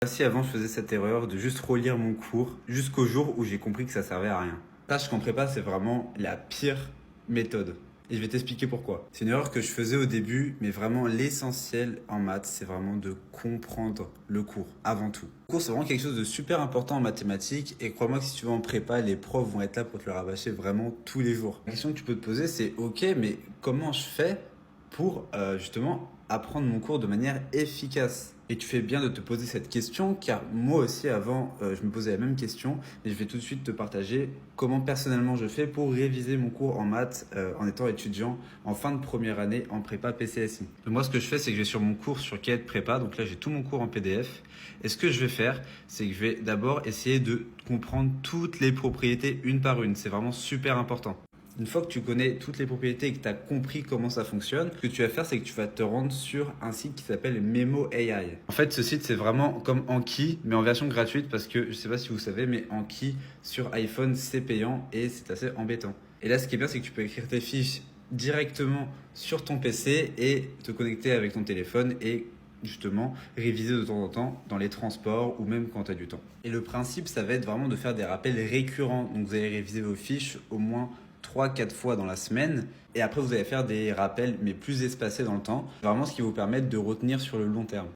Si avant je faisais cette erreur de juste relire mon cours jusqu'au jour où j'ai compris que ça servait à rien. Sache qu'en prépa, c'est vraiment la pire méthode. Et je vais t'expliquer pourquoi. C'est une erreur que je faisais au début, mais vraiment l'essentiel en maths, c'est vraiment de comprendre le cours avant tout. Le cours, c'est vraiment quelque chose de super important en mathématiques et crois-moi que si tu vas en prépa, les profs vont être là pour te le rabâcher vraiment tous les jours. La question que tu peux te poser, c'est ok, mais comment je fais pour justement apprendre mon cours de manière efficace. Et tu fais bien de te poser cette question car moi aussi avant je me posais la même question et je vais tout de suite te partager comment personnellement je fais pour réviser mon cours en maths en étant étudiant en fin de première année en prépa PCSI. Donc moi ce que je fais c'est que je vais sur mon cours sur Quête Prépa, donc là j'ai tout mon cours en PDF et ce que je vais faire c'est que je vais d'abord essayer de comprendre toutes les propriétés une par une, c'est vraiment super important. Une fois que tu connais toutes les propriétés et que tu as compris comment ça fonctionne, ce que tu vas faire, c'est que tu vas te rendre sur un site qui s'appelle Memo AI. En fait, ce site, c'est vraiment comme Anki, mais en version gratuite parce que je ne sais pas si vous savez, mais Anki sur iPhone, c'est payant et c'est assez embêtant. Et là, ce qui est bien, c'est que tu peux écrire tes fiches directement sur ton PC et te connecter avec ton téléphone et justement réviser de temps en temps dans les transports ou même quand tu as du temps. Et le principe, ça va être vraiment de faire des rappels récurrents. Donc vous allez réviser vos fiches au moins 3 4 fois dans la semaine et après vous allez faire des rappels mais plus espacés dans le temps, vraiment ce qui vous permet de retenir sur le long terme.